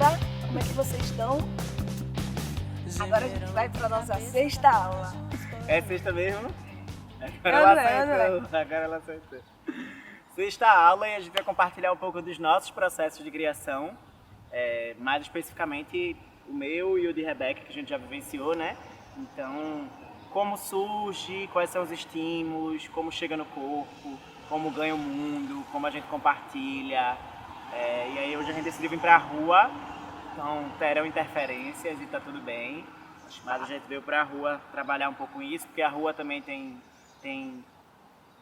galera, como é que vocês estão? Agora a gente vai para a nossa sexta aula. É sexta mesmo? Agora ela acertou. Sexta aula e a gente vai compartilhar um pouco dos nossos processos de criação, mais especificamente o meu e o de Rebeca, que a gente já vivenciou, né? Então, como surge, quais são os estímulos, como chega no corpo, como ganha o mundo, como a gente compartilha. E aí hoje a gente decidiu vir pra rua, então terão interferências e tá tudo bem. Mas a gente veio pra rua trabalhar um pouco isso, porque a rua também tem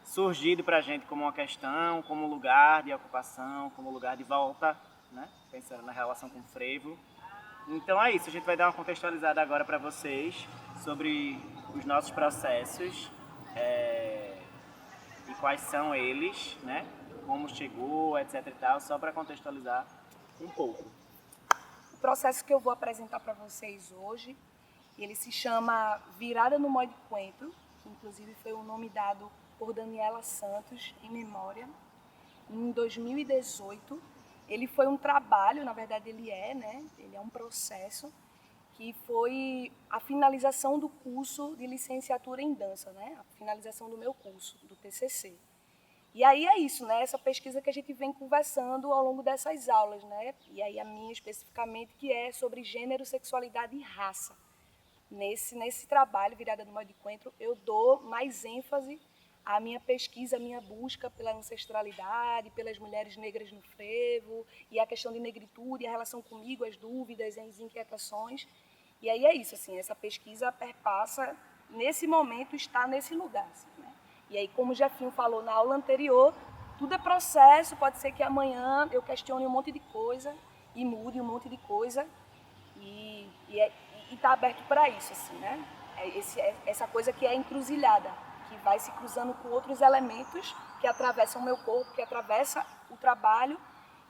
surgido pra gente como uma questão, como lugar de ocupação, como lugar de volta, né? Pensando na relação com o frevo. Então é isso, a gente vai dar uma contextualizada agora para vocês sobre os nossos processos e quais são eles, né? Como chegou, etc e tal, só para contextualizar um pouco. O processo que eu vou apresentar para vocês hoje, ele se chama Virada no Modo Coentro, que inclusive foi o nome dado por Daniela Santos, em memória, em 2018. Ele foi um trabalho, na verdade ele é um processo, que foi a finalização do curso de licenciatura em dança, né? A finalização do meu curso, do TCC. E aí é isso, né? Essa pesquisa que a gente vem conversando ao longo dessas aulas, né? E aí a minha especificamente, que é sobre gênero, sexualidade e raça. Nesse trabalho, Virada no Modo Coentro, eu dou mais ênfase à minha pesquisa, à minha busca pela ancestralidade, pelas mulheres negras no frevo, e a questão de negritude, a relação comigo, as dúvidas, as inquietações. E aí é isso, assim, essa pesquisa perpassa, nesse momento, está nesse lugar, assim, né? E aí, como o Jefinho falou na aula anterior, tudo é processo, pode ser que amanhã eu questione um monte de coisa e mude um monte de coisa, e está aberto para isso, assim, né? Essa coisa que é encruzilhada, que vai se cruzando com outros elementos que atravessam o meu corpo, que atravessa o trabalho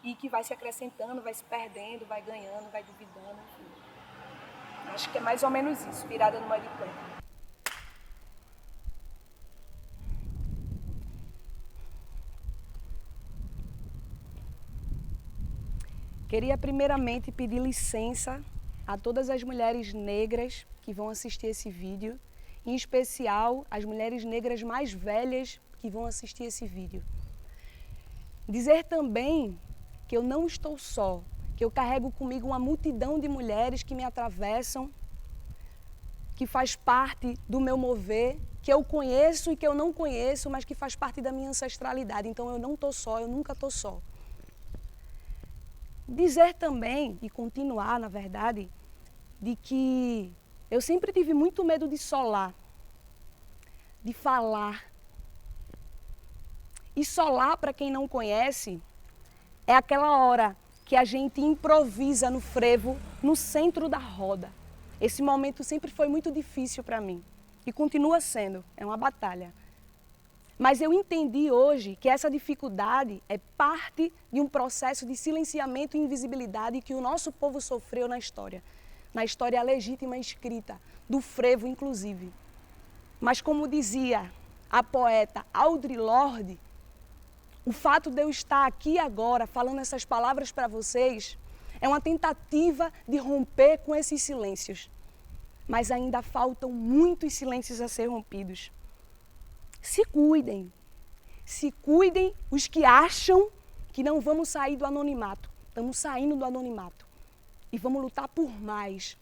e que vai se acrescentando, vai se perdendo, vai ganhando, vai duvidando, enfim. Acho que é mais ou menos isso, Virada no Modo Coentro. Queria primeiramente pedir licença a todas as mulheres negras que vão assistir esse vídeo, em especial as mulheres negras mais velhas que vão assistir esse vídeo. Dizer também que eu não estou só, que eu carrego comigo uma multidão de mulheres que me atravessam, que faz parte do meu mover, que eu conheço e que eu não conheço, mas que faz parte da minha ancestralidade. Então eu não estou só, eu nunca estou só. Dizer também, e continuar, na verdade, de que eu sempre tive muito medo de solar, de falar. E solar, para quem não conhece, é aquela hora que a gente improvisa no frevo, no centro da roda. Esse momento sempre foi muito difícil para mim e continua sendo, é uma batalha. Mas eu entendi hoje que essa dificuldade é parte de um processo de silenciamento e invisibilidade que o nosso povo sofreu na história legítima e escrita, do frevo inclusive. Mas como dizia a poeta Audre Lorde, o fato de eu estar aqui agora falando essas palavras para vocês é uma tentativa de romper com esses silêncios. Mas ainda faltam muitos silêncios a ser rompidos. Se cuidem os que acham que não vamos sair do anonimato. Estamos saindo do anonimato e vamos lutar por mais.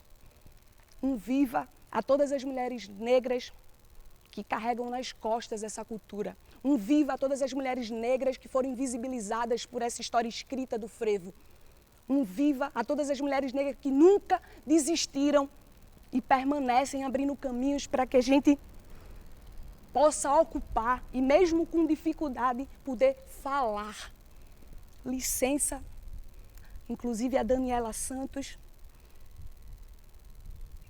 Um viva a todas as mulheres negras que carregam nas costas essa cultura. Um viva a todas as mulheres negras que foram invisibilizadas por essa história escrita do frevo. Um viva a todas as mulheres negras que nunca desistiram e permanecem abrindo caminhos para que a gente possa ocupar e mesmo com dificuldade poder falar. Licença, inclusive a Daniela Santos.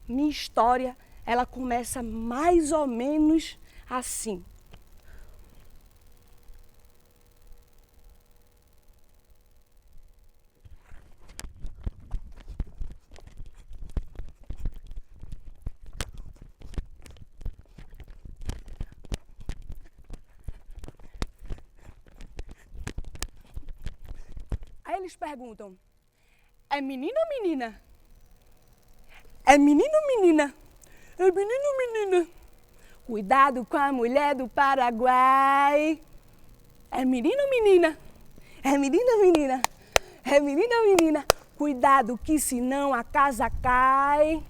Minha história, ela começa mais ou menos assim. Aí eles perguntam, É menino ou menina? É menino ou menina? É menino ou menina? Cuidado com a mulher do Paraguai. É menino ou menina? É menino ou menina? É menino ou menina? Cuidado que senão a casa cai.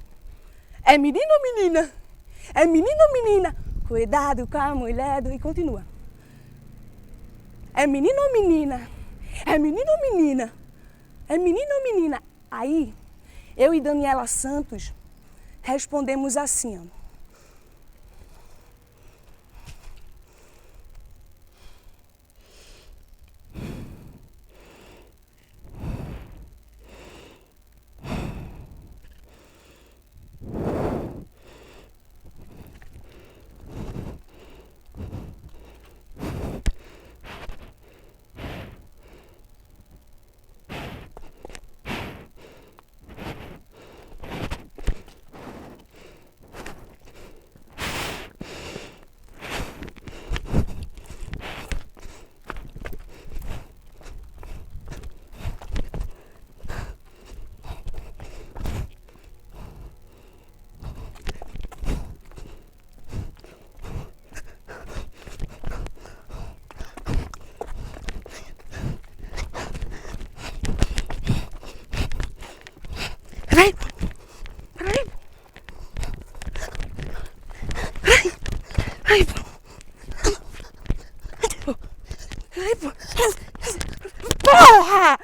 É menino ou menina? É menino ou menina? Cuidado com a mulher do... E continua. É menino ou menina? É menino ou menina? É menino ou menina? Aí, eu e Daniela Santos respondemos assim, ó. Peraí, peraí. Peraí, peraí. Porra!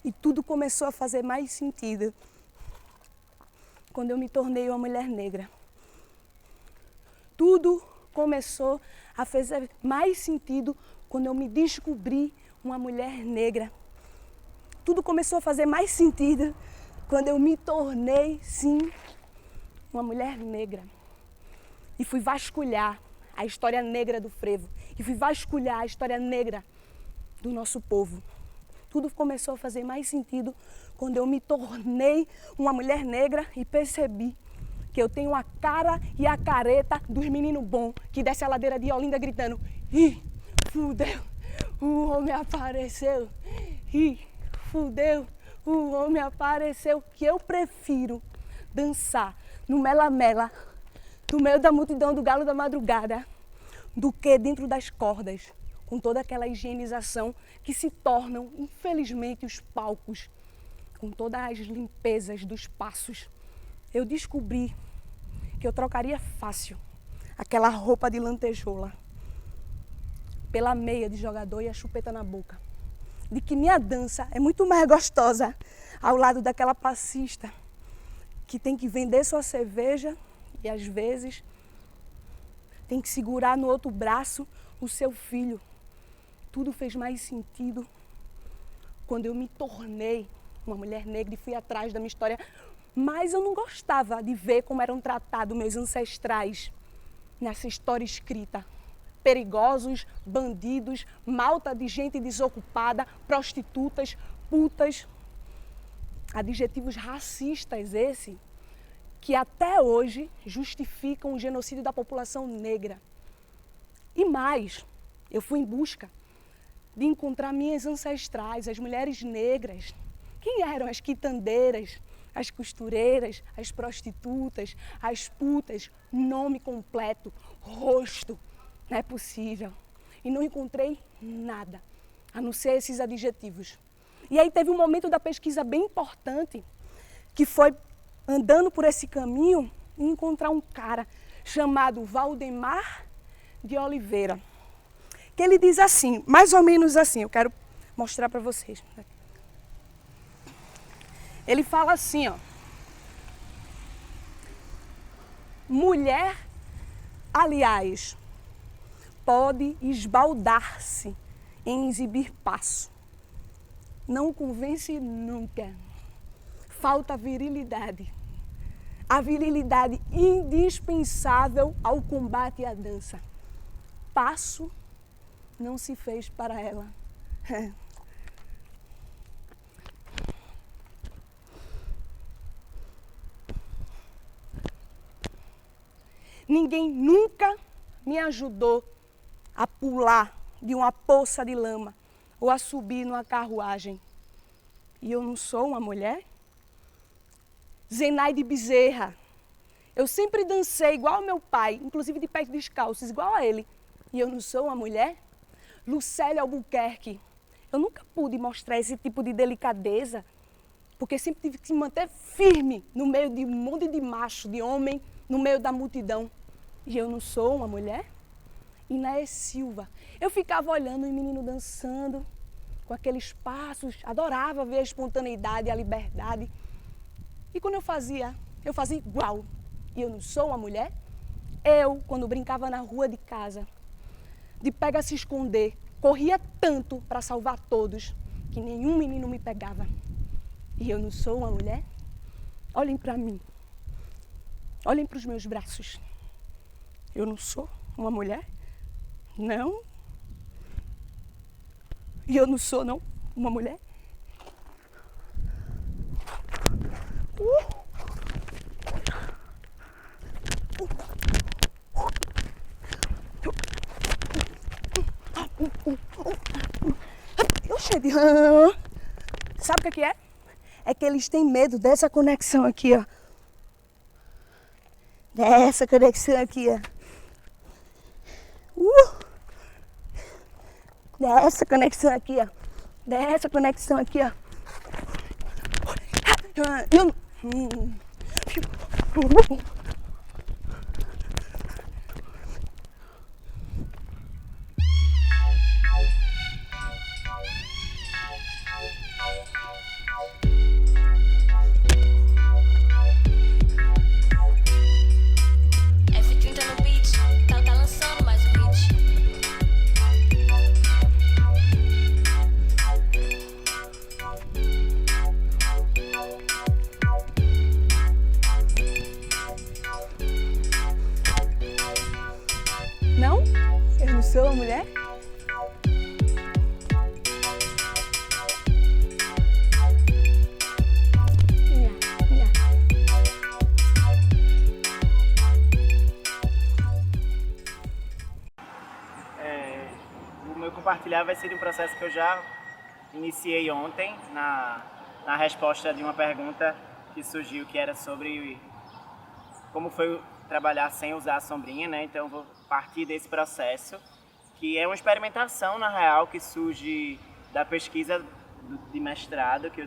E tudo começou a fazer mais sentido quando eu me tornei uma mulher negra. Tudo começou a fazer mais sentido quando eu me descobri uma mulher negra. Tudo começou a fazer mais sentido quando eu me tornei, sim, uma mulher negra. E fui vasculhar a história negra do frevo. E fui vasculhar a história negra do nosso povo. Tudo começou a fazer mais sentido quando eu me tornei uma mulher negra e percebi que eu tenho a cara e a careta dos meninos bons que desce a ladeira de Olinda gritando: ih, fudeu, o homem apareceu, ih, fudeu, o homem apareceu. Que eu prefiro dançar no mela-mela, no meio da multidão do galo da madrugada, do que dentro das cordas, com toda aquela higienização que se tornam, infelizmente, os palcos, com todas as limpezas dos passos. Eu descobri que eu trocaria fácil aquela roupa de lantejoula pela meia de jogador e a chupeta na boca. De que minha dança é muito mais gostosa ao lado daquela passista que tem que vender sua cerveja e, às vezes, tem que segurar no outro braço o seu filho. Tudo fez mais sentido quando eu me tornei uma mulher negra e fui atrás da minha história. Mas eu não gostava de ver como eram tratados meus ancestrais nessa história escrita. Perigosos, bandidos, malta de gente desocupada, prostitutas, putas. Adjetivos racistas esse, que até hoje justificam o genocídio da população negra. E mais, eu fui em busca de encontrar minhas ancestrais, as mulheres negras. Quem eram as quitandeiras, as costureiras, as prostitutas, as putas, nome completo, rosto, não é possível. E não encontrei nada, a não ser esses adjetivos. E aí teve um momento da pesquisa bem importante, que foi andando por esse caminho e encontrar um cara chamado Valdemar de Oliveira. Que ele diz assim, mais ou menos assim, eu quero mostrar para vocês. Ele fala assim, ó. Mulher, aliás, pode esbaldar-se em exibir passo. Não convence nunca. Falta virilidade. A virilidade indispensável ao combate e à dança. Passo não se fez para ela. Ninguém nunca me ajudou a pular de uma poça de lama ou a subir numa carruagem. E eu não sou uma mulher? Zenaide Bezerra. Eu sempre dancei igual ao meu pai, inclusive de pés descalços, igual a ele. E eu não sou uma mulher? Lucélia Albuquerque. Eu nunca pude mostrar esse tipo de delicadeza, porque sempre tive que me manter firme no meio de um monte de macho, de homem, no meio da multidão. E eu não sou uma mulher? Inaê Silva. Eu ficava olhando o menino dançando, com aqueles passos, adorava ver a espontaneidade, a liberdade. E quando eu fazia igual. E eu não sou uma mulher? Eu, quando brincava na rua de casa, de pega se esconder, corria tanto para salvar todos, que nenhum menino me pegava. E eu não sou uma mulher? Olhem para mim. Olhem para os meus braços. Eu não sou uma mulher? Não. E eu não sou, não, uma mulher? Sabe o que é? É que eles têm medo dessa conexão aqui, ó. Dessa conexão aqui, ó. Dessa conexão aqui, ó. Dessa conexão aqui, ó. F30 no beat, tá lançando mais um hit. Não? Eu não sou uma mulher? O meu compartilhar vai ser de um processo que eu já iniciei ontem, na resposta de uma pergunta que surgiu, que era sobre como foi trabalhar sem usar a sombrinha, né? Então, vou partir desse processo, que é uma experimentação, na real, que surge da pesquisa de mestrado que eu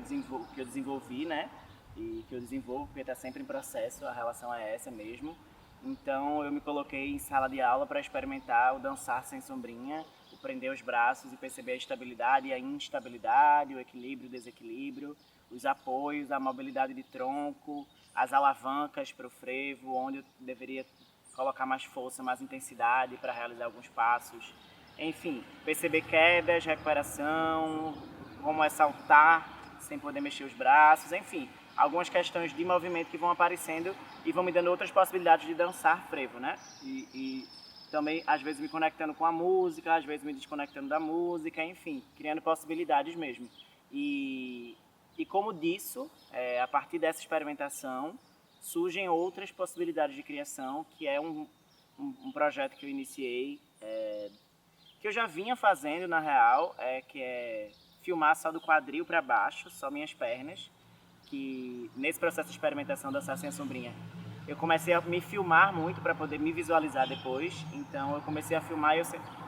desenvolvi, né? E que eu desenvolvo, porque está sempre em processo, a relação é essa mesmo. Então, eu me coloquei em sala de aula para experimentar o dançar sem sombrinha, o prender os braços e perceber a estabilidade e a instabilidade, o equilíbrio e o desequilíbrio, os apoios, a mobilidade de tronco, as alavancas para o frevo, onde eu deveria colocar mais força, mais intensidade para realizar alguns passos. Enfim, perceber quedas, recuperação, como é saltar sem poder mexer os braços, enfim, algumas questões de movimento que vão aparecendo e vão me dando outras possibilidades de dançar frevo, né? E também, às vezes, me conectando com a música, às vezes me desconectando da música, enfim, criando possibilidades mesmo. E como disso, a partir dessa experimentação, surgem outras possibilidades de criação, que é um projeto que eu iniciei, que eu já vinha fazendo, na real, que é filmar só do quadril para baixo, só minhas pernas, que nesse processo de experimentação dançar sem a sombrinha, eu comecei a me filmar muito para poder me visualizar depois. Então eu comecei a filmar,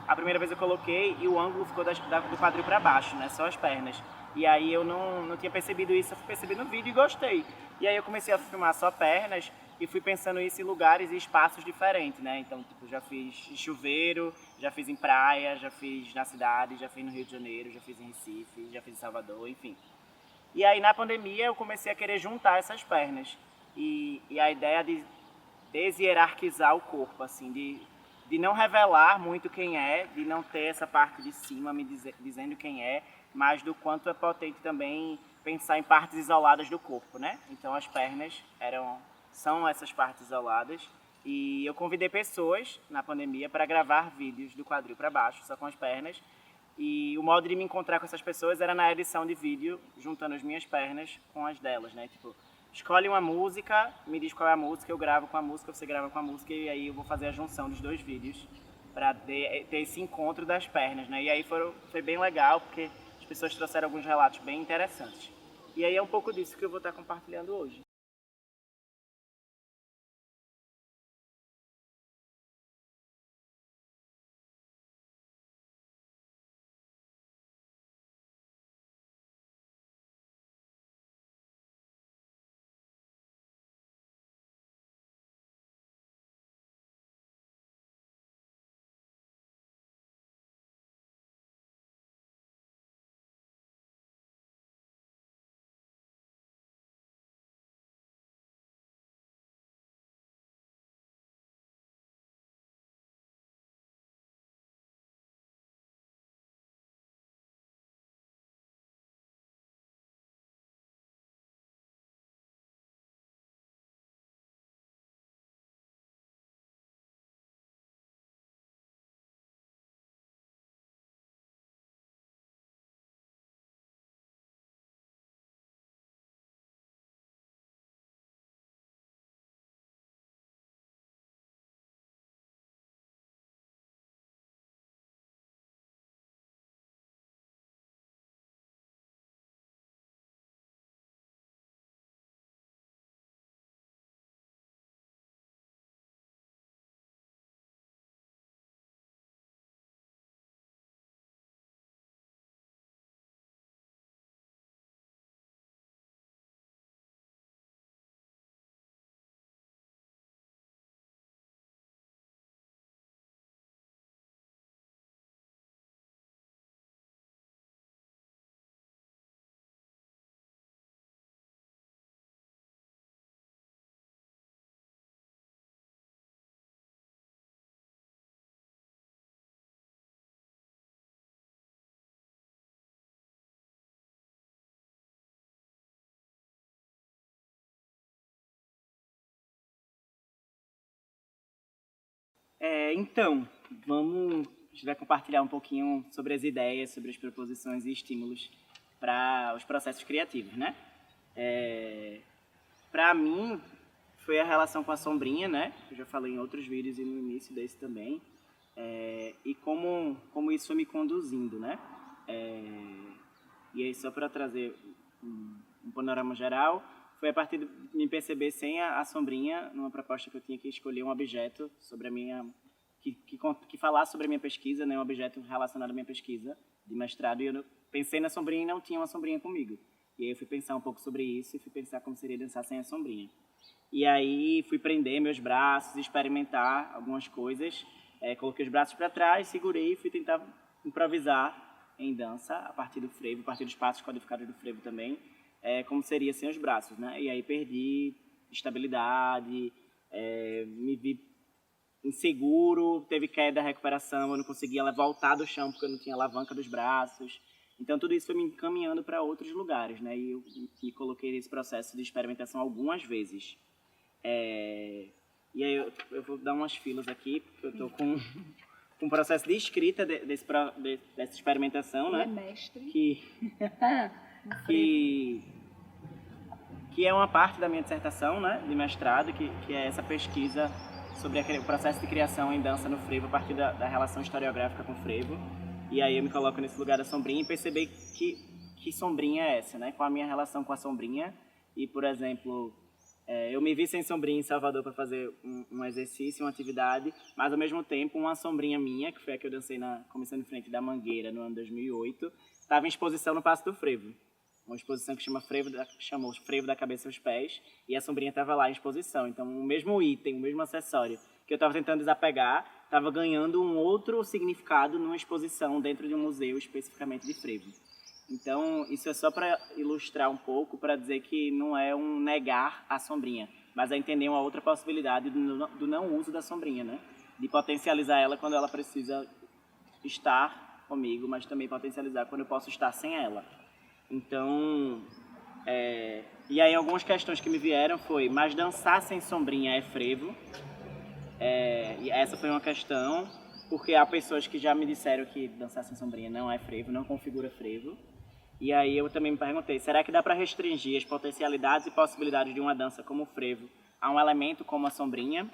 a primeira vez eu coloquei e o ângulo ficou do quadril para baixo, né, só as pernas. E aí eu não tinha percebido isso, eu fui perceber no vídeo e gostei. E aí eu comecei a filmar só pernas e fui pensando isso em lugares e espaços diferentes, né? Então, tipo, já fiz em chuveiro, já fiz em praia, já fiz na cidade, já fiz no Rio de Janeiro, já fiz em Recife, já fiz em Salvador, enfim. E aí na pandemia eu comecei a querer juntar essas pernas. E a ideia de deshierarquizar o corpo, assim, de não revelar muito quem é, de não ter essa parte de cima me dizendo quem é, mas do quanto é potente também pensar em partes isoladas do corpo, né? Então as pernas são essas partes isoladas e eu convidei pessoas na pandemia para gravar vídeos do quadril para baixo, só com as pernas. E o modo de me encontrar com essas pessoas era na edição de vídeo, juntando as minhas pernas com as delas, né? Tipo, escolhe uma música, me diz qual é a música, eu gravo com a música, você grava com a música e aí eu vou fazer a junção dos dois vídeos para ter esse encontro das pernas, né? E aí foi bem legal porque as pessoas trouxeram alguns relatos bem interessantes. E aí é um pouco disso que eu vou estar compartilhando hoje. Então, a gente vai compartilhar um pouquinho sobre as ideias, sobre as proposições e estímulos para os processos criativos, né? Para mim, foi a relação com a sombrinha, né? Eu já falei em outros vídeos e no início desse também. E como isso foi me conduzindo, né? E aí, só para trazer um panorama geral, foi a partir de me perceber sem a sombrinha, numa proposta que eu tinha que escolher um objeto sobre a minha que falasse sobre a minha pesquisa, né, um objeto relacionado à minha pesquisa de mestrado, e eu pensei na sombrinha e não tinha uma sombrinha comigo. E aí eu fui pensar um pouco sobre isso e fui pensar como seria dançar sem a sombrinha. E aí fui prender meus braços, experimentar algumas coisas, coloquei os braços para trás, segurei e fui tentar improvisar em dança a partir do frevo, a partir dos passos codificados do frevo também, como seria sem os braços, né? E aí perdi estabilidade, me vi inseguro, teve queda, recuperação, eu não conseguia voltar do chão porque eu não tinha alavanca dos braços. Então tudo isso foi me encaminhando para outros lugares, né? E eu me coloquei nesse processo de experimentação algumas vezes. E aí eu vou dar umas filas aqui, porque eu estou com um processo de escrita dessa experimentação, né? Mestre. Que é uma parte da minha dissertação, né, de mestrado, que é essa pesquisa sobre o processo de criação em dança no frevo a partir da relação historiográfica com o frevo. E aí eu me coloco nesse lugar da sombrinha e perceber que sombrinha é essa, né? Qual a minha relação com a sombrinha. E, por exemplo, eu me vi sem sombrinha em Salvador para fazer um exercício, uma atividade, mas ao mesmo tempo uma sombrinha minha, que foi a que eu dancei na Comissão de Frente da Mangueira no ano 2008, estava em exposição no Passo do Frevo. Uma exposição que chamou Frevo da Cabeça aos Pés, e a sombrinha estava lá em exposição. Então, o mesmo item, o mesmo acessório que eu estava tentando desapegar, estava ganhando um outro significado numa exposição dentro de um museu especificamente de frevo. Então, isso é só para ilustrar um pouco, para dizer que não é um negar a sombrinha, mas a entender uma outra possibilidade do não uso da sombrinha, né? De potencializar ela quando ela precisa estar comigo, mas também potencializar quando eu posso estar sem ela. Então, e aí algumas questões que me vieram foi, mas dançar sem sombrinha é frevo? E essa foi uma questão, porque há pessoas que já me disseram que dançar sem sombrinha não é frevo, não configura frevo. E aí eu também me perguntei, será que dá para restringir as potencialidades e possibilidades de uma dança como o frevo a um elemento como a sombrinha?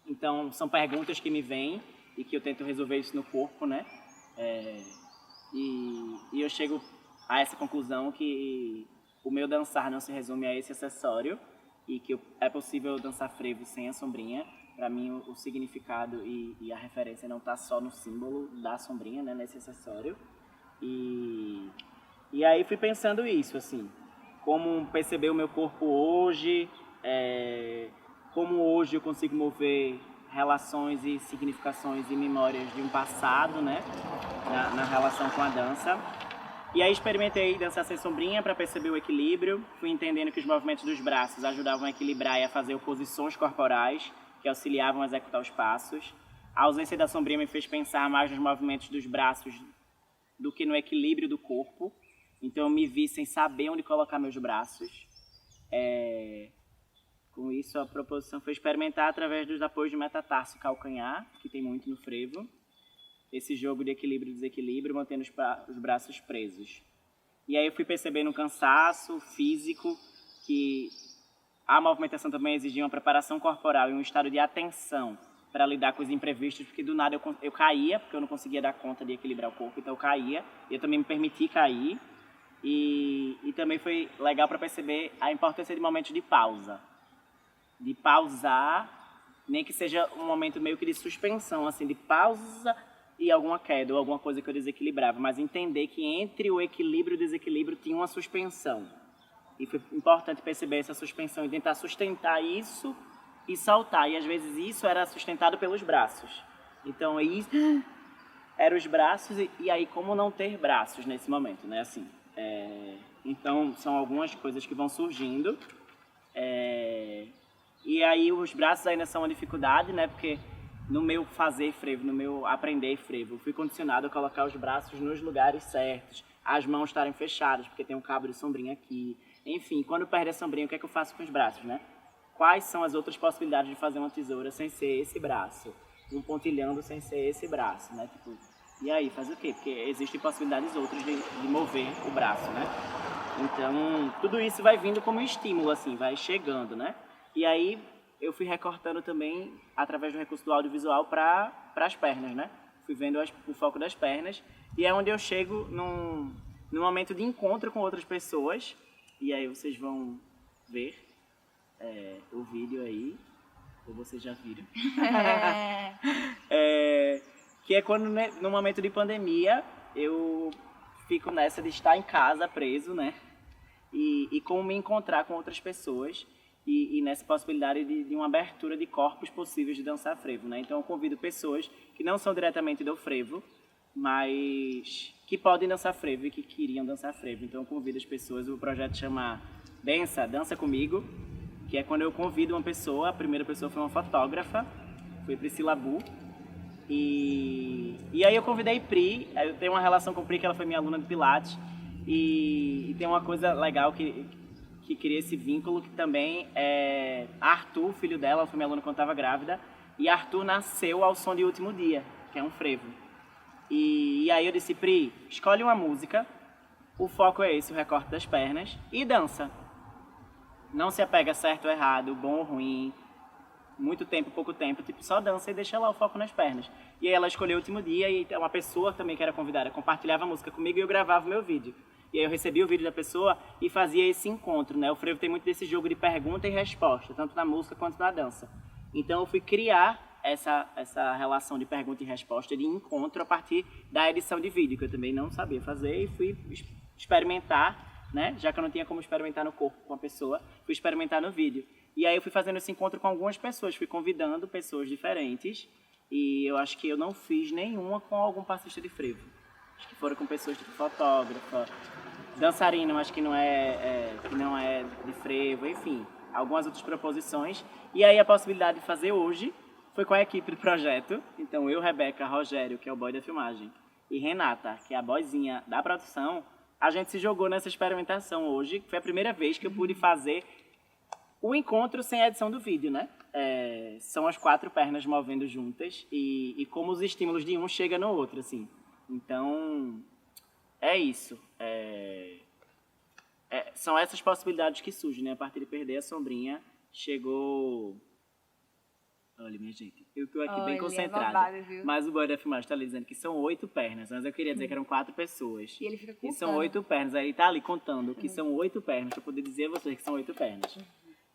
Então, são perguntas que me vêm e que eu tento resolver isso no corpo, né? E eu chego a essa conclusão que o meu dançar não se resume a esse acessório e que é possível dançar frevo sem a sombrinha. Para mim, o significado e a referência não está só no símbolo da sombrinha, né? Nesse acessório. E aí fui pensando isso, assim, como perceber o meu corpo hoje, como hoje eu consigo mover relações e significações e memórias de um passado, né, na relação com a dança. E aí experimentei dançar sem sombrinha para perceber o equilíbrio, fui entendendo que os movimentos dos braços ajudavam a equilibrar e a fazer oposições corporais que auxiliavam a executar os passos. A ausência da sombrinha me fez pensar mais nos movimentos dos braços do que no equilíbrio do corpo. Então eu me vi sem saber onde colocar meus braços. Com isso, a proposição foi experimentar através dos apoios de metatarso e calcanhar, que tem muito no frevo. Esse jogo de equilíbrio e desequilíbrio, mantendo os braços presos. E aí eu fui percebendo um cansaço físico, que a movimentação também exigia uma preparação corporal e um estado de atenção para lidar com os imprevistos, porque do nada eu caía, porque eu não conseguia dar conta de equilibrar o corpo, então eu caía, e eu também me permiti cair. E também foi legal para perceber a importância de momentos de pausa. De pausar, nem que seja um momento meio que de suspensão, assim, de pausa e alguma queda ou alguma coisa que eu desequilibrava, mas entender que entre o equilíbrio e o desequilíbrio tinha uma suspensão. E foi importante perceber essa suspensão e tentar sustentar isso e soltar. E às vezes isso era sustentado pelos braços. Então isso eram os braços e aí como não ter braços nesse momento, né? Assim, então são algumas coisas que vão surgindo. E aí os braços ainda são uma dificuldade, né? Porque no meu fazer frevo, no meu aprender frevo, eu fui condicionado a colocar os braços nos lugares certos, as mãos estarem fechadas, porque tem um cabo de sombrinha aqui. Enfim, quando perde a sombrinha, o que é que eu faço com os braços, né? Quais são as outras possibilidades de fazer uma tesoura sem ser esse braço? Um pontilhando sem ser esse braço, né? Tipo, e aí, faz o quê? Porque existem possibilidades outras de mover o braço, né? Então, tudo isso vai vindo como estímulo, assim, vai chegando, né? E aí, eu fui recortando também, através do recurso do audiovisual, para as pernas, né? Fui vendo o foco das pernas. E é onde eu chego num momento de encontro com outras pessoas. E aí vocês vão ver o vídeo aí. Ou vocês já viram. Que é quando, né, no momento de pandemia, eu fico nessa de estar em casa, preso, né? E como me encontrar com outras pessoas. E nessa possibilidade de uma abertura de corpos possíveis de dançar frevo, né? Então eu convido pessoas que não são diretamente do frevo, mas que podem dançar frevo e que queriam dançar frevo. Então eu convido as pessoas, o projeto chama Bença, Dança Comigo, que é quando eu convido uma pessoa, a primeira pessoa foi uma fotógrafa, foi Priscila Bu, e aí eu convidei Pri, eu tenho uma relação com Pri, que ela foi minha aluna de Pilates, e tem uma coisa legal que cria esse vínculo, que também é Arthur, filho dela, foi minha aluna quando estava grávida, e Arthur nasceu ao som de Último Dia, que é um frevo. E aí eu disse, Pri, escolhe uma música, o foco é esse, o recorte das pernas, e dança. Não se apega a certo ou errado, bom ou ruim, muito tempo, pouco tempo, tipo, só dança e deixa lá o foco nas pernas. E aí ela escolheu o Último Dia, e uma pessoa também que era convidada compartilhava a música comigo e eu gravava o meu vídeo. E aí eu recebia o vídeo da pessoa e fazia esse encontro, né? O frevo tem muito desse jogo de pergunta e resposta, tanto na música quanto na dança. Então eu fui criar essa relação de pergunta e resposta, de encontro, a partir da edição de vídeo, que eu também não sabia fazer, e fui experimentar, né? Já que eu não tinha como experimentar no corpo com a pessoa, fui experimentar no vídeo. E aí eu fui fazendo esse encontro com algumas pessoas, fui convidando pessoas diferentes, e eu acho que eu não fiz nenhuma com algum passista de frevo. Acho que foram com pessoas tipo fotógrafa, dançarino, mas que não é de frevo, enfim. algumas outras proposições. E aí a possibilidade de fazer hoje foi com a equipe do projeto. Então eu, Rebeca, Rogério, que é o boy da filmagem, e Renata, que é a boyzinha da produção, a gente se jogou nessa experimentação hoje, que foi a primeira vez que eu pude fazer o encontro sem a edição do vídeo, né? São as 4 pernas movendo juntas e como os estímulos de um chegam no outro, assim. Então, é isso. São essas possibilidades que surgem, né? A partir de perder a sombrinha, chegou... Olha, minha gente, eu tô aqui bem concentrada. Babado, viu? Mas o boy da filmagem tá ali dizendo que são 8 pernas, mas eu queria dizer que eram 4 pessoas. E ele fica E contando. são 8 pernas. Aí ele tá ali contando que são 8 pernas, pra eu poder dizer a vocês que são 8 pernas.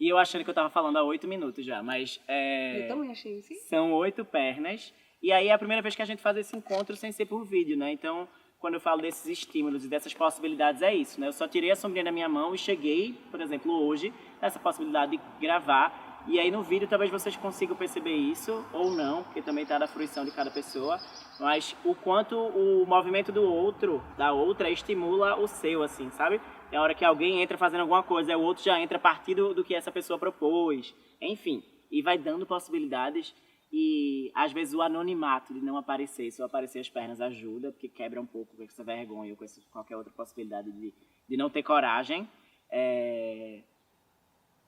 E eu achando que eu tava falando há 8 minutos já, mas Eu também achei isso. são 8 pernas. E aí é a primeira vez que a gente faz esse encontro sem ser por vídeo, né? Então, quando eu falo desses estímulos e dessas possibilidades, é isso, né? Eu só tirei a sombrinha da minha mão e cheguei, por exemplo, hoje, nessa possibilidade de gravar. E aí no vídeo talvez vocês consigam perceber isso, ou não, porque também está da fruição de cada pessoa. Mas o quanto o movimento do outro, da outra, estimula o seu, assim, sabe? É a hora que alguém entra fazendo alguma coisa, aí o outro já entra a partir do que essa pessoa propôs. Enfim, e vai dando possibilidades. E às vezes o anonimato de não aparecer, só aparecer as pernas ajuda, porque quebra um pouco com essa vergonha ou com qualquer outra possibilidade de não ter coragem.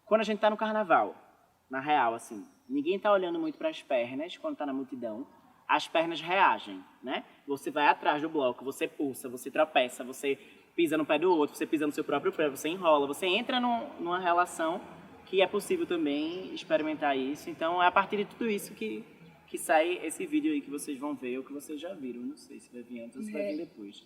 Quando a gente está no carnaval, na real, assim, ninguém tá olhando muito para as pernas quando tá na multidão. As pernas reagem, né? Você vai atrás do bloco, você pulsa, você tropeça, você pisa no pé do outro, você pisa no seu próprio pé, você enrola, você entra numa relação que é possível também experimentar isso. Então, é a partir de tudo isso que sai esse vídeo aí que vocês vão ver, ou que vocês já viram. Não sei se vai vir antes ou se vai vir depois.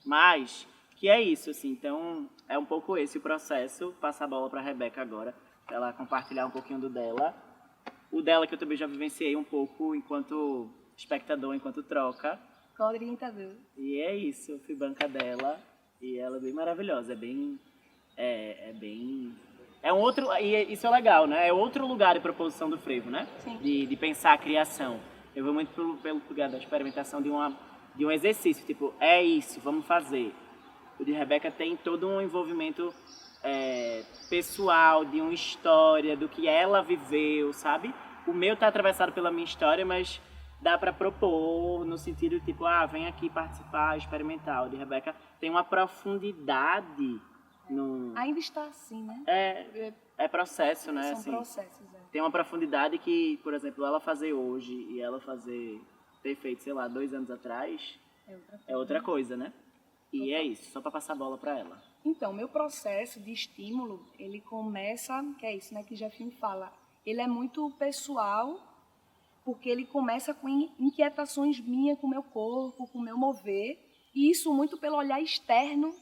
Mas, que é isso, assim, então é um pouco esse o processo. Passar a bola para a Rebeca agora, para ela compartilhar um pouquinho do dela. O dela que eu também já vivenciei um pouco enquanto espectador, enquanto troca. Co-orientador. E é isso, eu fui banca dela e ela é bem maravilhosa, é um outro, e isso é legal, né? É outro lugar de proposição do frevo, né? Sim. De pensar a criação. Eu vou muito pelo lugar da experimentação de um exercício, tipo, é isso, vamos fazer. O de Rebeca tem todo um envolvimento pessoal, de uma história, do que ela viveu, sabe? O meu tá atravessado pela minha história, mas dá para propor no sentido tipo, vem aqui participar, experimentar. O de Rebeca tem uma profundidade no... Ainda está assim, né? É processo, né? São Assim, processos, tem uma profundidade que, por exemplo, ela fazer hoje e ela ter feito, sei lá, 2 anos atrás, é outra coisa, né? E é isso, só para passar a bola para ela. Então, meu processo de estímulo, ele começa, que é isso, né, que Jefinho fala, ele é muito pessoal, porque ele começa com inquietações minhas com o meu corpo, com o meu mover, e isso muito pelo olhar externo,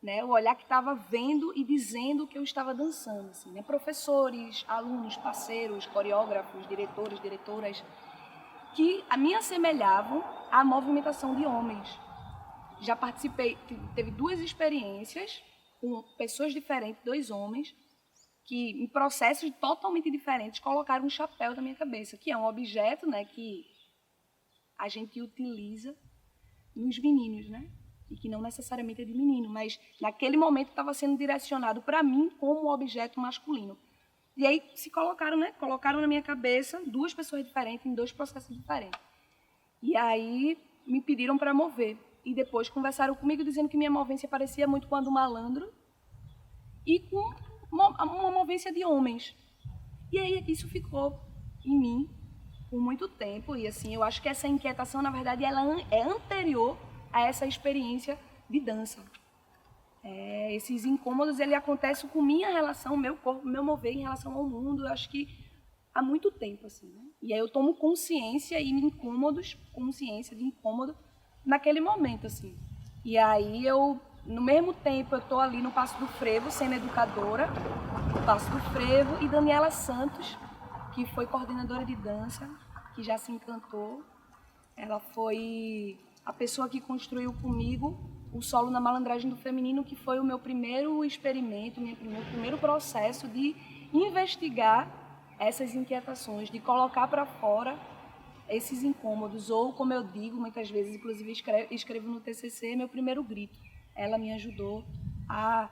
né, o olhar que estava vendo e dizendo que eu estava dançando, assim, né, professores, alunos, parceiros, coreógrafos, diretores, diretoras, que me assemelhavam à movimentação de homens. Já participei, teve 2 experiências com pessoas diferentes, 2 homens, que em processos totalmente diferentes colocaram um chapéu na minha cabeça, que é um objeto, né, que a gente utiliza nos meninos, né? E que não necessariamente é de menino, mas naquele momento estava sendo direcionado para mim como um objeto masculino. E aí se colocaram, né? Colocaram na minha cabeça 2 pessoas diferentes em 2 processos diferentes. E aí me pediram para mover. E depois conversaram comigo dizendo que minha movência parecia muito com a do malandro e com uma movência de homens. E aí isso ficou em mim por muito tempo. E assim, eu acho que essa inquietação, na verdade, ela é anterior a essa experiência de dança. Esses incômodos, ele acontecem com minha relação, meu corpo, meu mover em relação ao mundo, eu acho que há muito tempo, assim, né? E aí eu tomo consciência consciência de incômodo naquele momento, assim. E aí no mesmo tempo, eu estou ali no Passo do Frevo, sendo educadora, no Passo do Frevo, e Daniela Santos, que foi coordenadora de dança, que já se encantou. Ela foi a pessoa que construiu comigo o solo na malandragem do feminino, que foi o meu primeiro experimento, meu primeiro processo de investigar essas inquietações, de colocar para fora esses incômodos, ou, como eu digo muitas vezes, inclusive escrevo no TCC, meu primeiro grito. Ela me ajudou a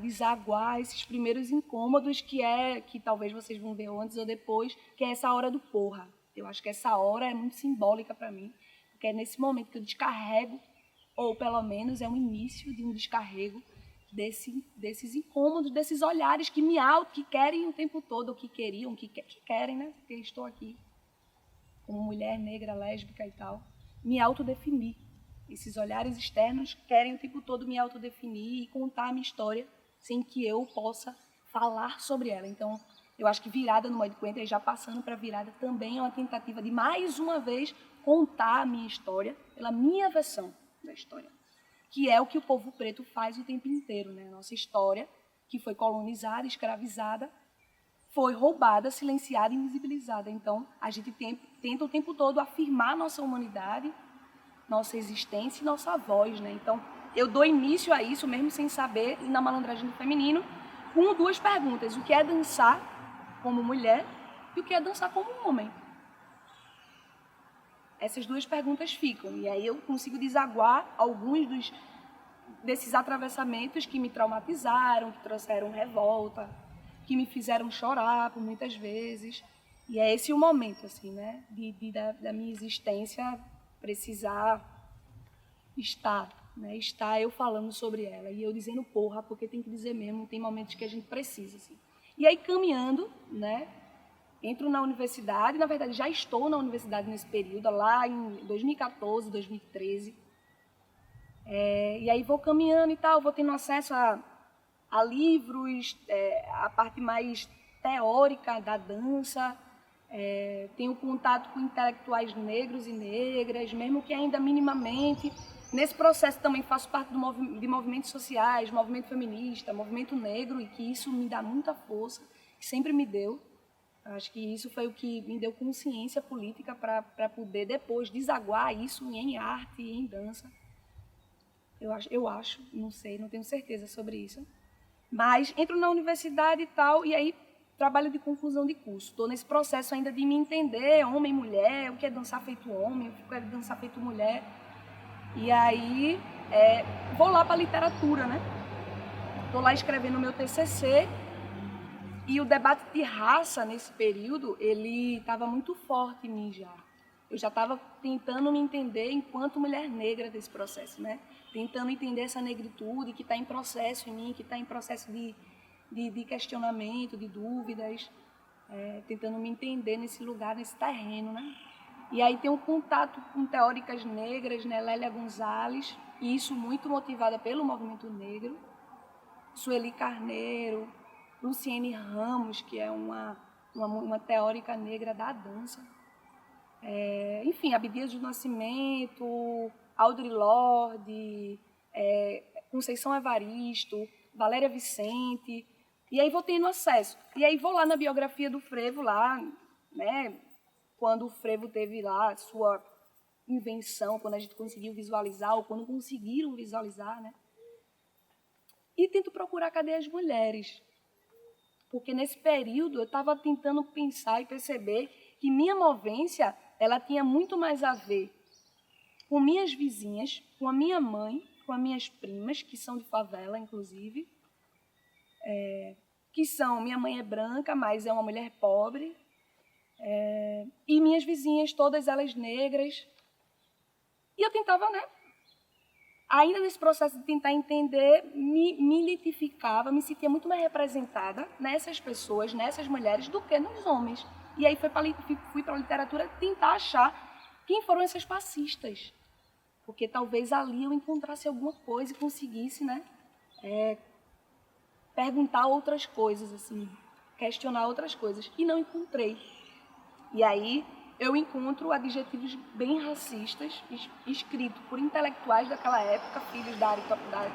desaguar esses primeiros incômodos, que talvez vocês vão ver antes ou depois, que é essa hora do porra. Eu acho que essa hora é muito simbólica para mim, porque é nesse momento que eu descarrego, ou pelo menos é um início de um descarrego desses incômodos, desses olhares que que querem o tempo todo, ou que queriam, que querem, né? Porque eu estou aqui como mulher negra, lésbica e tal, me autodefinir. Esses olhares externos querem o tempo todo me autodefinir e contar a minha história sem que eu possa falar sobre ela. Então, eu acho que Virada no Modo de Coentro, já passando para Virada, também é uma tentativa de, mais uma vez, contar a minha história pela minha versão da história, que é o que o povo preto faz o tempo inteiro, né? Nossa história, que foi colonizada, escravizada, foi roubada, silenciada e invisibilizada. Então, a gente tenta o tempo todo afirmar nossa humanidade, nossa existência e nossa voz, né? Então, eu dou início a isso, mesmo sem saber, na malandragem do feminino, com duas perguntas: o que é dançar como mulher e o que é dançar como homem? Essas duas perguntas ficam, e aí eu consigo desaguar alguns desses atravessamentos que me traumatizaram, que trouxeram revolta, que me fizeram chorar por muitas vezes. E é esse o momento, assim, né, da minha existência precisar estar, né, estar eu falando sobre ela, e eu dizendo porra, porque tem que dizer mesmo, tem momentos que a gente precisa, assim. E aí, caminhando, né, entro na universidade, na verdade já estou na universidade nesse período, lá em 2014, 2013. E aí vou caminhando e tal, vou tendo acesso a livros, a parte mais teórica da dança, tenho contato com intelectuais negros e negras, mesmo que ainda minimamente. Nesse processo também faço parte de movimentos sociais, movimento feminista, movimento negro, e que isso me dá muita força, que sempre me deu. Acho que isso foi o que me deu consciência política para poder depois desaguar isso em arte e em dança. Eu acho, não sei, não tenho certeza sobre isso. Mas entro na universidade e tal, e aí trabalho de conclusão de curso. Estou nesse processo ainda de me entender, homem, mulher, o que é dançar feito homem, o que é dançar feito mulher. E aí vou lá para a literatura, né? Estou lá escrevendo o meu TCC, e o debate de raça nesse período, ele estava muito forte em mim já. Eu já estava tentando me entender enquanto mulher negra desse processo, né? Tentando entender essa negritude que está em processo em mim, que está em processo de questionamento, de dúvidas, tentando me entender nesse lugar, nesse terreno, né? E aí tenho um contato com teóricas negras, né? Lélia Gonzalez, e isso muito motivada pelo movimento negro, Sueli Carneiro, Luciene Ramos, que é uma teórica negra da dança. Enfim, Abdias do Nascimento, Audre Lorde, Conceição Evaristo, Valéria Vicente. E aí vou tendo acesso. E aí vou lá na biografia do frevo, lá, né, quando o frevo teve lá a sua invenção, quando a gente conseguiu visualizar, ou quando conseguiram visualizar, né? E tento procurar cadê as mulheres. Porque nesse período eu estava tentando pensar e perceber que minha movência, ela tinha muito mais a ver com minhas vizinhas, com a minha mãe, com as minhas primas, que são de favela, inclusive, minha mãe é branca, mas é uma mulher pobre, e minhas vizinhas, todas elas negras. E eu tentava, né, ainda nesse processo de tentar entender, me identificava, me sentia muito mais representada nessas pessoas, nessas mulheres, do que nos homens. E aí fui para a literatura tentar achar quem foram essas passistas. Porque talvez ali eu encontrasse alguma coisa e conseguisse, né, perguntar outras coisas, assim, questionar outras coisas. E não encontrei. E aí eu encontro adjetivos bem racistas, escritos por intelectuais daquela época, filhos da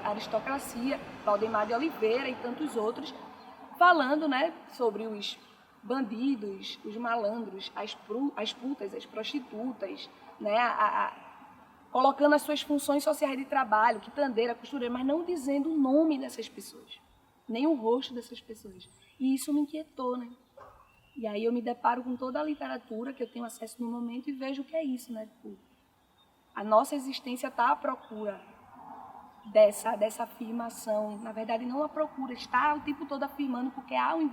aristocracia, Valdemar de Oliveira e tantos outros, falando, né, sobre os bandidos, os malandros, as putas, as prostitutas, né, colocando as suas funções sociais de trabalho, quitandeira, costureira, mas não dizendo o nome dessas pessoas, nem o rosto dessas pessoas. E isso me inquietou, né? E aí eu me deparo com toda a literatura que eu tenho acesso no momento e vejo o que é isso, né? Tipo, a nossa existência está à procura dessa afirmação. Na verdade, não à procura, está o tempo todo afirmando, porque há uma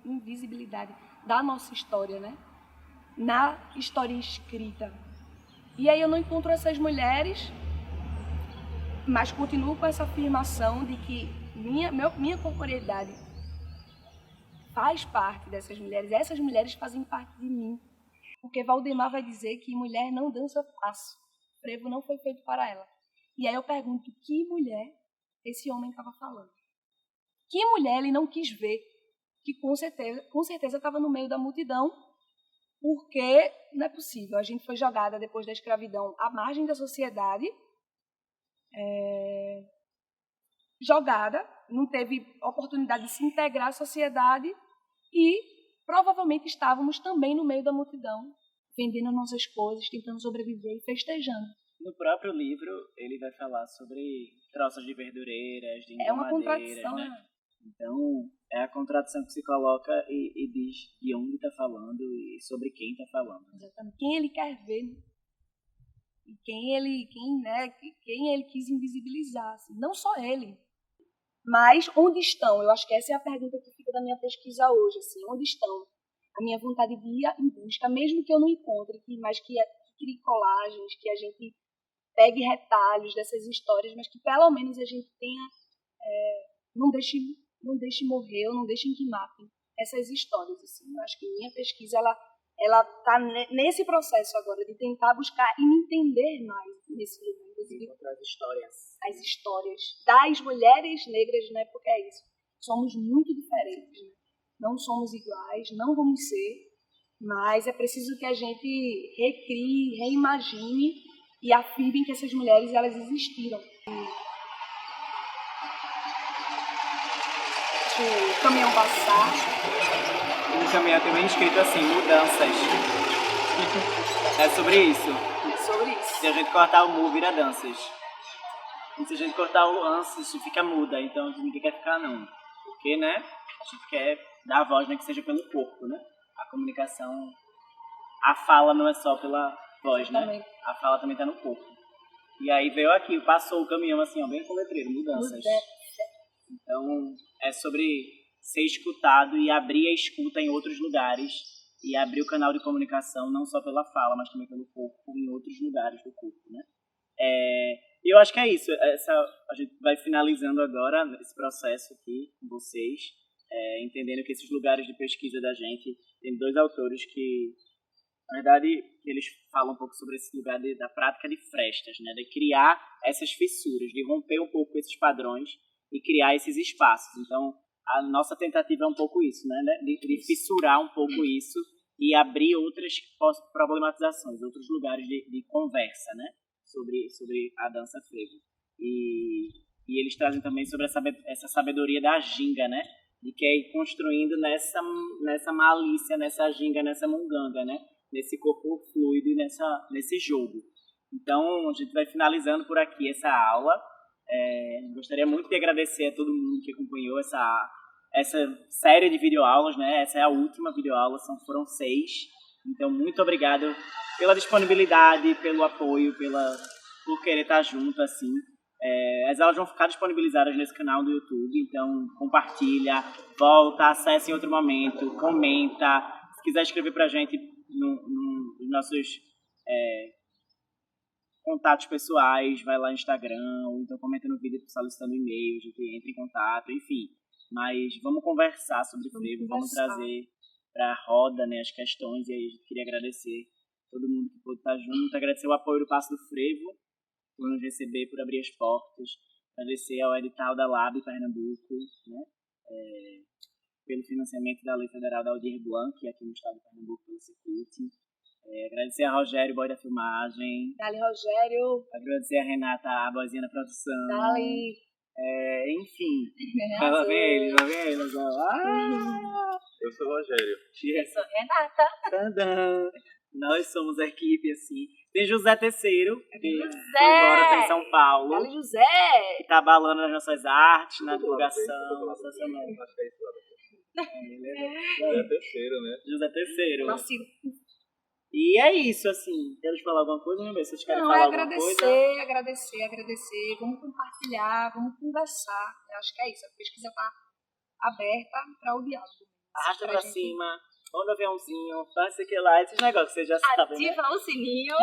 invisibilidade da nossa história, né? Na história escrita. E aí eu não encontro essas mulheres, mas continuo com essa afirmação de que minha corporeidade faz parte dessas mulheres, essas mulheres fazem parte de mim. Porque Valdemar vai dizer que mulher não dança passo, frevo não foi feito para ela. E aí eu pergunto, que mulher esse homem estava falando? Que mulher ele não quis ver? Que com certeza estava no meio da multidão, porque não é possível. A gente foi jogada depois da escravidão à margem da sociedade, jogada, não teve oportunidade de se integrar à sociedade e provavelmente estávamos também no meio da multidão, vendendo nossas coisas, tentando sobreviver e festejando. No próprio livro, ele vai falar sobre troças de verdureiras, de É uma engomadeiras, contradição, né? Então, é a contradição que se coloca e diz de onde está falando e sobre quem está falando. Exatamente. Quem ele quer ver, né? E quem ele quis invisibilizar. Assim. Não só ele, mas onde estão? Eu acho que essa é a pergunta que fica da minha pesquisa hoje. Assim, onde estão? A minha vontade de ir em busca, mesmo que eu não encontre, mas que crie colagens, que a gente pegue retalhos dessas histórias, mas que pelo menos a gente tenha, não deixe morrer, ou não deixem que matem essas histórias. Assim. Eu acho que minha pesquisa ela está nesse processo agora de tentar buscar e me entender mais nesse lugar. Inclusive, as histórias das mulheres negras, né? Porque é isso. Somos muito diferentes, né? Não somos iguais, não vamos ser, mas é preciso que a gente recrie, reimagine e afirme que essas mulheres elas existiram. O caminhão passar. No caminhão tem bem escrito assim, mudanças. É sobre isso. Sobre isso. Se a gente cortar o mu, vira danças. E se a gente cortar o antes, fica muda. Então ninguém quer ficar não. Porque, né, a gente quer dar a voz, né, que seja pelo corpo, né? A comunicação, a fala não é só pela voz, né? Também. A fala também tá no corpo. E aí veio aqui, passou o caminhão assim, ó, bem com letreiro, mudanças. Então, é sobre ser escutado e abrir a escuta em outros lugares e abrir o canal de comunicação não só pela fala, mas também pelo corpo em outros lugares do corpo, né? E eu acho que é isso. A gente vai finalizando agora esse processo aqui com vocês, entendendo que esses lugares de pesquisa da gente, tem dois autores que, na verdade, eles falam um pouco sobre esse lugar da prática de frestas, né? De criar essas fissuras, de romper um pouco esses padrões e criar esses espaços. Então, a nossa tentativa é um pouco isso, né? De fissurar um pouco isso e abrir outras problematizações, outros lugares de conversa, né? Sobre a dança frevo. E eles trazem também sobre essa sabedoria da ginga, né? De que é ir construindo nessa malícia, nessa ginga, nessa munganga, né? Nesse corpo fluido e nesse jogo. Então, a gente vai finalizando por aqui essa aula. Gostaria muito de agradecer a todo mundo que acompanhou essa série de videoaulas, né? Essa é a última videoaula, foram 6. Então, muito obrigado pela disponibilidade, pelo apoio, por querer estar junto, assim. As aulas vão ficar disponibilizadas nesse canal do YouTube, então compartilha, volta, acessa em outro momento, comenta. Se quiser escrever pra gente nos nossos contatos pessoais, vai lá no Instagram, ou então comenta no vídeo solicitando e-mail, a gente entra em contato, enfim. Mas vamos conversar sobre frevo, vamos trazer para a roda, né, as questões, e aí a gente queria agradecer todo mundo que pôde estar junto, agradecer o apoio do Passo do Frevo, por nos receber, por abrir as portas, agradecer ao edital da Lab Pernambuco, né, pelo financiamento da Lei Federal da Aldir Blanc, aqui no estado de Pernambuco, pelo Secult. Agradecer a Rogério, boy da filmagem. Dali, Rogério. Agradecer a Renata, a boazinha da produção. Dali. Enfim. Lá vem eles. Eu sou o Rogério. Eu sou Renata. Tadã. Nós somos a equipe, assim. Tem José Terceiro, que José! agora tá em São Paulo. Dali, José. Que tá abalando nas nossas artes, na divulgação, na sociedade. É terceiro, né? José Terceiro. Nossa, E é isso, assim. Queres falar alguma coisa, meu bem? Vocês querem falar alguma coisa? agradecer. Vamos compartilhar, vamos conversar. Eu acho que é isso. A pesquisa está aberta para o diálogo. Arrasta pra cima, manda aviãozinho, faz isso aqui lá, esses negócios que você já sabe, né? Ativa o sininho.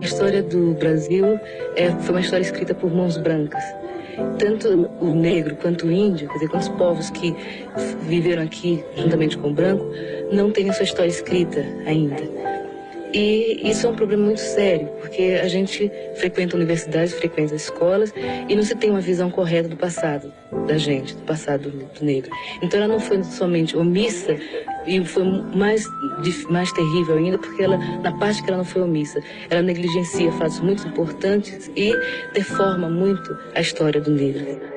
A história do Brasil foi uma história escrita por mãos brancas. Tanto o negro quanto o índio, quer dizer, quantos povos que viveram aqui juntamente com o branco, não têm a sua história escrita ainda. E isso é um problema muito sério, porque a gente frequenta universidades, frequenta escolas e não se tem uma visão correta do passado da gente, do passado do negro. Então ela não foi somente omissa, e foi mais terrível ainda, porque ela, na parte que ela não foi omissa, ela negligencia fatos muito importantes e deforma muito a história do negro.